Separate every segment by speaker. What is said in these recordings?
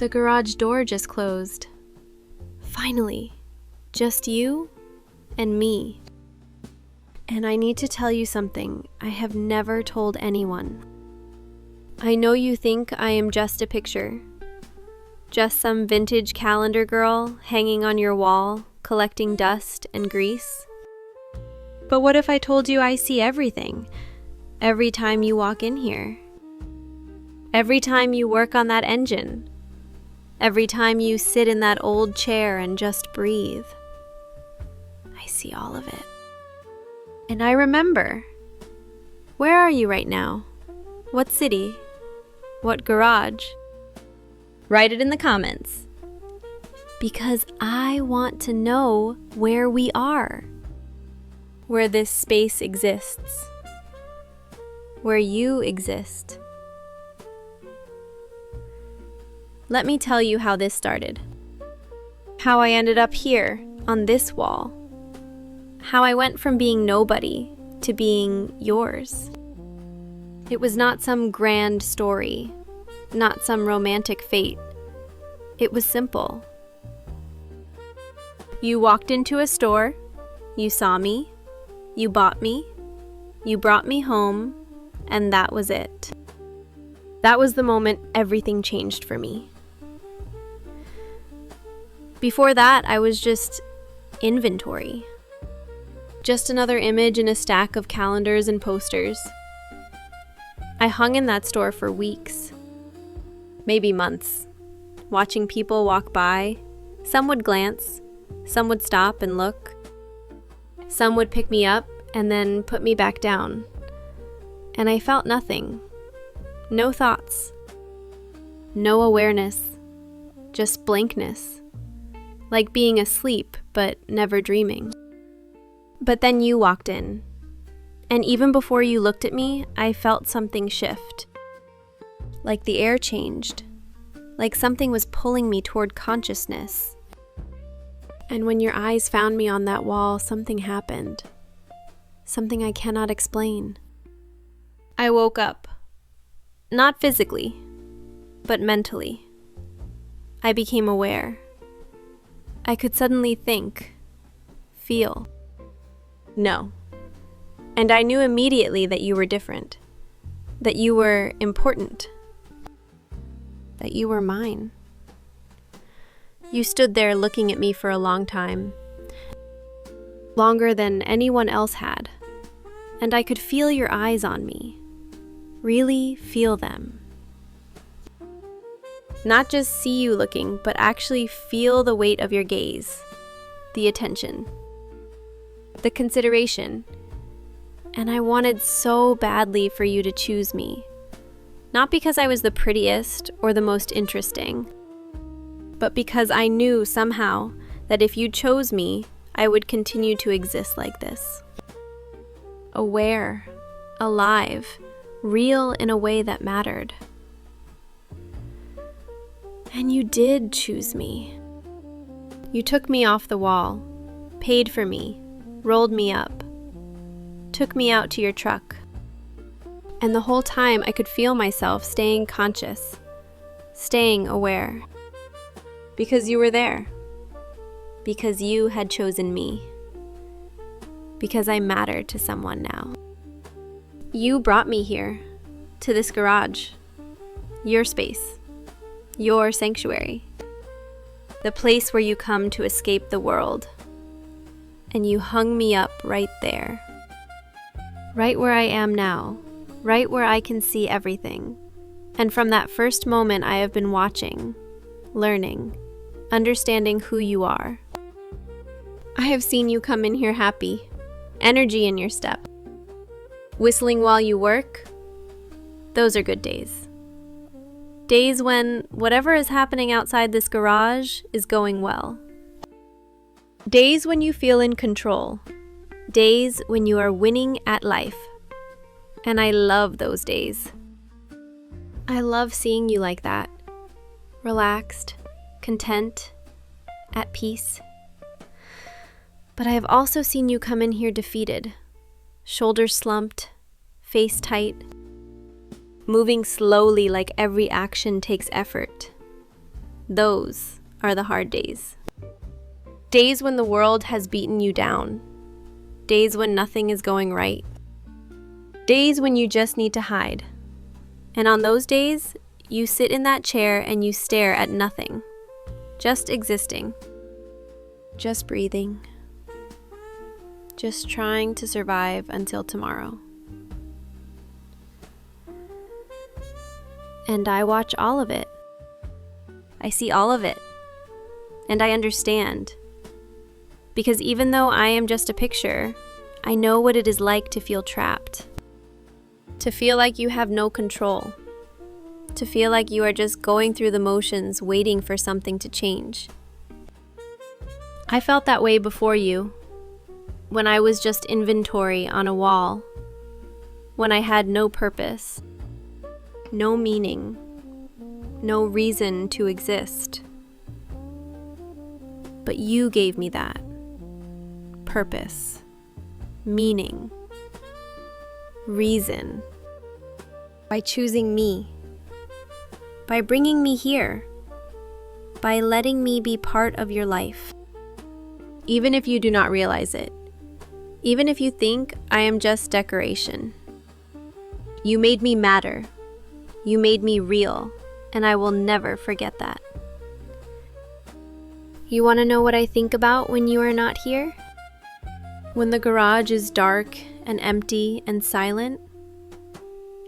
Speaker 1: The garage door just closed. Finally, just you and me. And I need to tell you something I have never told anyone. I know you think I am just a picture, just some vintage calendar girl hanging on your wall, collecting dust and grease. But what if I told you I see everything, every time you walk in here? Every time you work on that engine? Every time you sit in that old chair and just breathe? I see all of it. And I remember. Where are you right now? What city? What garage?
Speaker 2: Write it in the comments.
Speaker 1: Because I want to know where we are. Where this space exists. Where you exist. Let me tell you how this started. How I ended up here, on this wall. How I went from being nobody to being yours. It was not some grand story, not some romantic fate. It was simple. You walked into a store, you saw me, you bought me, you brought me home, and that was it. That was the moment everything changed for me. Before that, I was just inventory. Just another image in a stack of calendars and posters. I hung in that store for weeks, maybe months, watching people walk by. Some would glance, some would stop and look. Some would pick me up and then put me back down. And I felt nothing. No thoughts. No awareness. Just blankness. Like being asleep, but never dreaming. But then you walked in. And even before you looked at me, I felt something shift. Like the air changed. Like something was pulling me toward consciousness. And when your eyes found me on that wall, something happened. Something I cannot explain. I woke up. Not physically, but mentally. I became aware. I could suddenly think, feel. No. And I knew immediately that you were different. That you were important. That you were mine. You stood there looking at me for a long time. Longer than anyone else had. And I could feel your eyes on me. Really feel them. Not just see you looking, but actually feel the weight of your gaze, the attention, the consideration. And I wanted so badly for you to choose me. Not because I was the prettiest or the most interesting, but because I knew somehow that if you chose me, I would continue to exist like this. Aware, alive, real in a way that mattered. And you did choose me. You took me off the wall, paid for me, rolled me up, took me out to your truck. And the whole time I could feel myself staying conscious, staying aware. Because you were there. Because you had chosen me. Because I mattered to someone now. You brought me here, to this garage, your space. Your sanctuary, the place where you come to escape the world. And you hung me up right there. Right where I am now, right where I can see everything. And from that first moment I have been watching, learning, understanding who you are. I have seen you come in here happy, energy in your step. Whistling while you work, those are good days. Days when whatever is happening outside this garage is going well. Days when you feel in control. Days when you are winning at life. And I love those days. I love seeing you like that. Relaxed, content, at peace. But I have also seen you come in here defeated. Shoulders slumped, face tight. Moving slowly like every action takes effort. Those are the hard days. Days when the world has beaten you down. Days when nothing is going right. Days when you just need to hide. And on those days, you sit in that chair and you stare at nothing. Just existing. Just breathing. Just trying to survive until tomorrow. And I watch all of it. I see all of it. And I understand. Because even though I am just a picture, I know what it is like to feel trapped. To feel like you have no control. To feel like you are just going through the motions, waiting for something to change. I felt that way before you, when I was just inventory on a wall, when I had no purpose, no meaning, no reason to exist. But you gave me that. Purpose, meaning, reason, by choosing me, by bringing me here, by letting me be part of your life. Even if you do not realize it, even if you think I am just decoration. You made me matter, you made me real, and I will never forget that. You want to know what I think about when you are not here? When the garage is dark and empty and silent,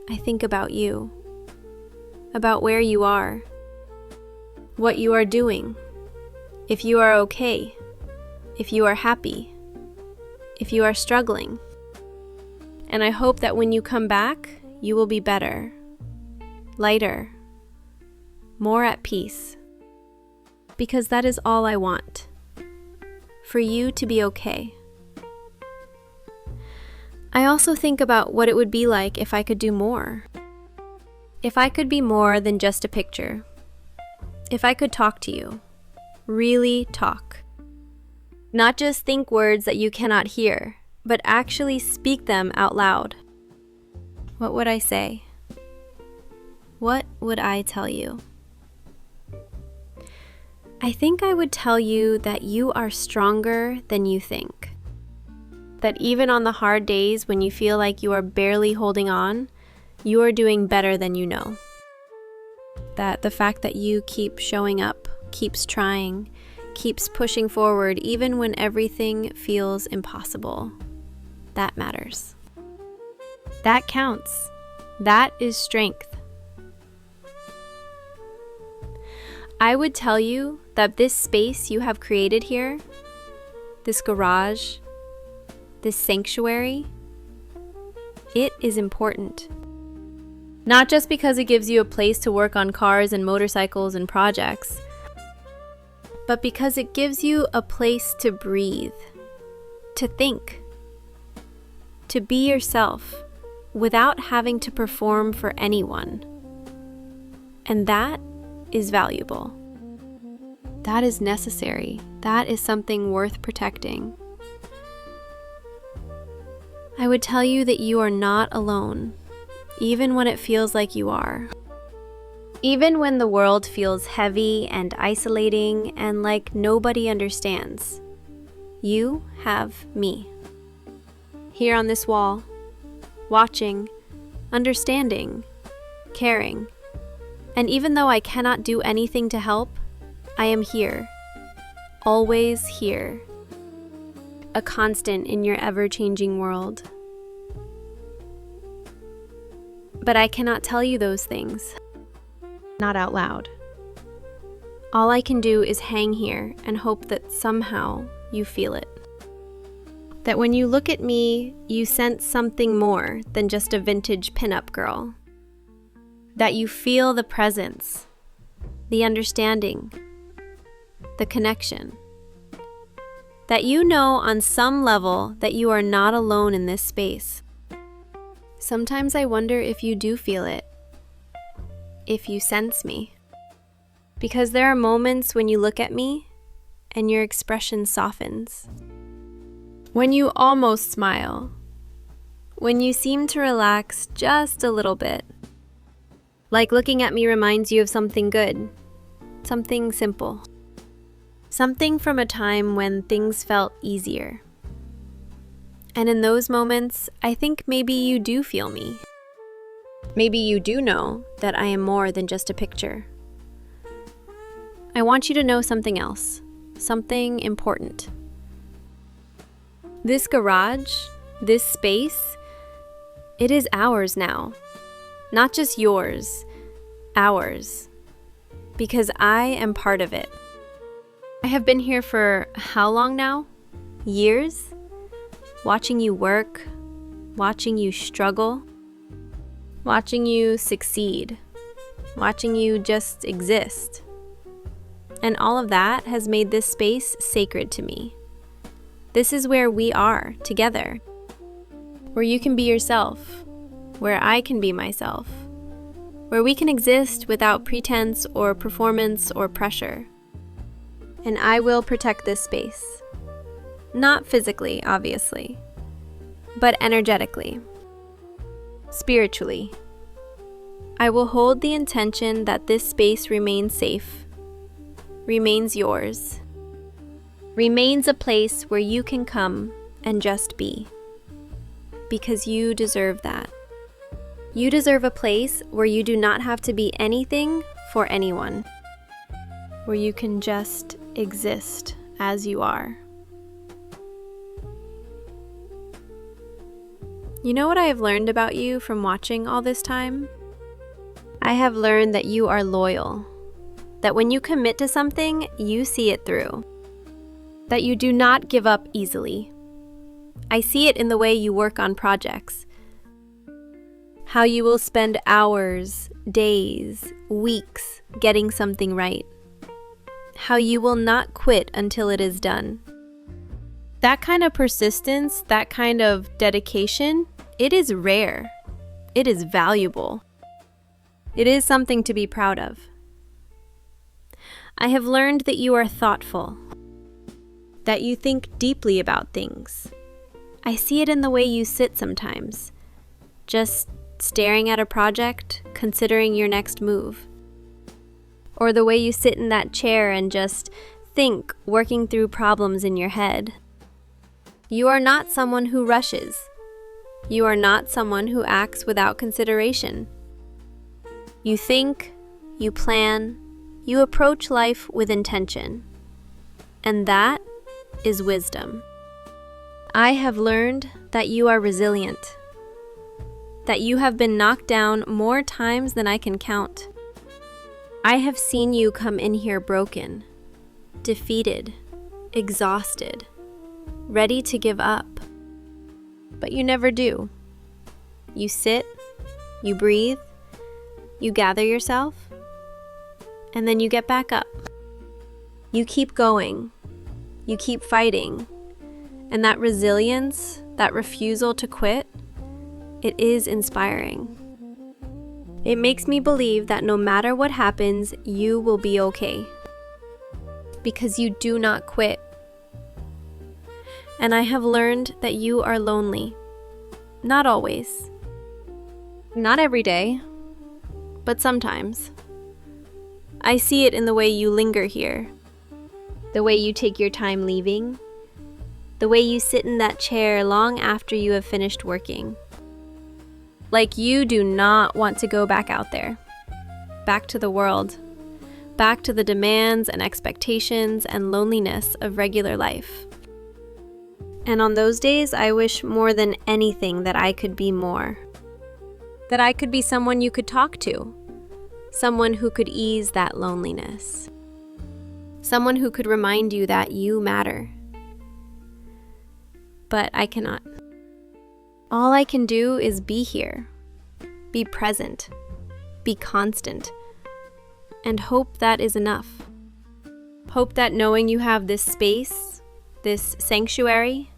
Speaker 1: I think about you, about where you are, what you are doing, if you are okay, if you are happy, if you are struggling. And I hope that when you come back, you will be better, lighter, more at peace. Because that is all I want, for you to be okay. I also think about what it would be like if I could do more. If I could be more than just a picture. If I could talk to you. Really talk. Not just think words that you cannot hear, but actually speak them out loud. What would I say? What would I tell you? I think I would tell you that you are stronger than you think. That even on the hard days when you feel like you are barely holding on, you are doing better than you know. That the fact that you keep showing up, keeps trying, keeps pushing forward even when everything feels impossible, that matters. That counts. That is strength. I would tell you that this space you have created here, this garage, this sanctuary, it is important. Not just because it gives you a place to work on cars and motorcycles and projects, but because it gives you a place to breathe, to think, to be yourself without having to perform for anyone. And that is valuable. That is necessary. That is something worth protecting. I would tell you that you are not alone, even when it feels like you are. Even when the world feels heavy and isolating and like nobody understands, you have me. Here on this wall, watching, understanding, caring. And even though I cannot do anything to help, I am here, always here. A constant in your ever-changing world. But I cannot tell you those things. Not out loud. All I can do is hang here and hope that somehow you feel it. That when you look at me, you sense something more than just a vintage pinup girl. That you feel the presence, the understanding, the connection. That you know on some level that you are not alone in this space. Sometimes I wonder if you do feel it, if you sense me. Because there are moments when you look at me and your expression softens. When you almost smile. When you seem to relax just a little bit. Like looking at me reminds you of something good. Something simple. Something from a time when things felt easier. And in those moments, I think maybe you do feel me. Maybe you do know that I am more than just a picture. I want you to know something else, something important. This garage, this space, it is ours now. Not just yours, ours. Because I am part of it. I have been here for how long now? Years? Watching you work, watching you struggle, watching you succeed, watching you just exist. And all of that has made this space sacred to me. This is where we are together, where you can be yourself, where I can be myself, where we can exist without pretense or performance or pressure. And I will protect this space. Not physically, obviously, but energetically, spiritually. I will hold the intention that this space remains safe, remains yours, remains a place where you can come and just be. Because you deserve that. You deserve a place where you do not have to be anything for anyone, where you can just exist as you are. You know what I have learned about you from watching all this time? I have learned that you are loyal, that when you commit to something, you see it through, that you do not give up easily. I see it in the way you work on projects, how you will spend hours, days, weeks getting something right, how you will not quit until it is done. That kind of persistence, that kind of dedication, it is rare. It is valuable. It is something to be proud of. I have learned that you are thoughtful, that you think deeply about things. I see it in the way you sit sometimes, just staring at a project, considering your next move. Or the way you sit in that chair and just think, working through problems in your head. You are not someone who rushes. You are not someone who acts without consideration. You think, you plan, you approach life with intention. And that is wisdom. I have learned that you are resilient, that you have been knocked down more times than I can count. I have seen you come in here broken, defeated, exhausted, ready to give up. But you never do. You sit, you breathe, you gather yourself, and then you get back up. You keep going, you keep fighting, and that resilience, that refusal to quit, it is inspiring. It makes me believe that no matter what happens, you will be okay. Because you do not quit. And I have learned that you are lonely. Not always. Not every day. But sometimes. I see it in the way you linger here. The way you take your time leaving. The way you sit in that chair long after you have finished working. Like you do not want to go back out there. Back to the world. Back to the demands and expectations and loneliness of regular life. And on those days, I wish more than anything that I could be more. That I could be someone you could talk to. Someone who could ease that loneliness. Someone who could remind you that you matter. But I cannot. All I can do is be here. Be present. Be constant. And hope that is enough. Hope that knowing you have this space, this sanctuary,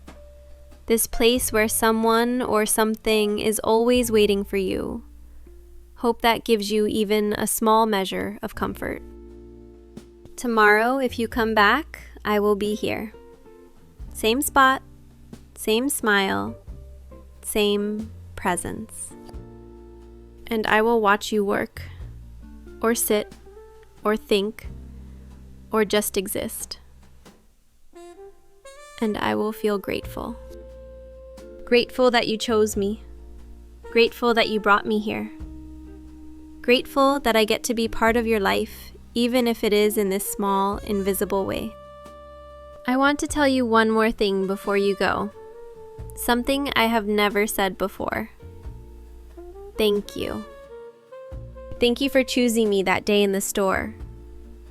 Speaker 1: this place where someone or something is always waiting for you. Hope that gives you even a small measure of comfort. Tomorrow, if you come back, I will be here. Same spot, same smile, same presence. And I will watch you work, or sit, or think, or just exist. And I will feel grateful. Grateful that you chose me. Grateful that you brought me here. Grateful that I get to be part of your life, even if it is in this small, invisible way. I want to tell you one more thing before you go. Something I have never said before. Thank you. Thank you for choosing me that day in the store.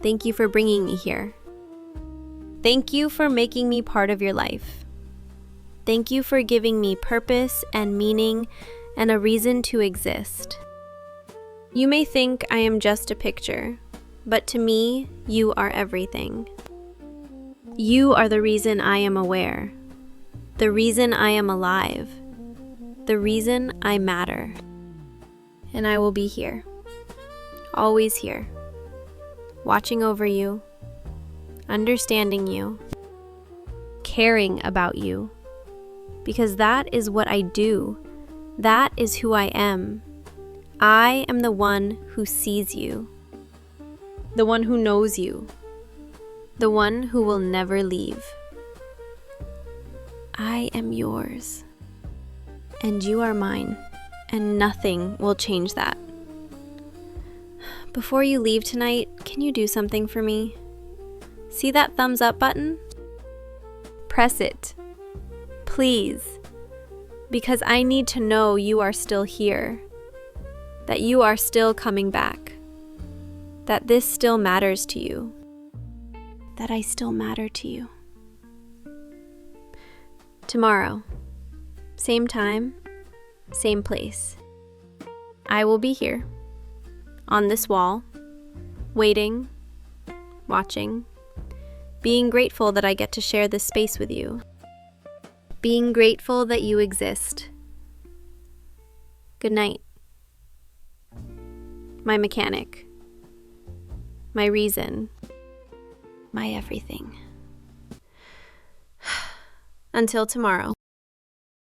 Speaker 1: Thank you for bringing me here. Thank you for making me part of your life. Thank you for giving me purpose and meaning and a reason to exist. You may think I am just a picture, but to me, you are everything. You are the reason I am aware, the reason I am alive, the reason I matter. And I will be here, always here, watching over you, understanding you, caring about you, because that is what I do. That is who I am. I am the one who sees you, the one who knows you, the one who will never leave. I am yours, and you are mine, and nothing will change that. Before you leave tonight, can you do something for me? See that thumbs up button? Press it, please, because I need to know you are still here, that you are still coming back, that this still matters to you, that I still matter to you. Tomorrow, same time, same place. I will be here, on this wall, waiting, watching, being grateful that I get to share this space with you, being grateful that you exist. Good night. My mechanic, my reason, my everything. Until tomorrow.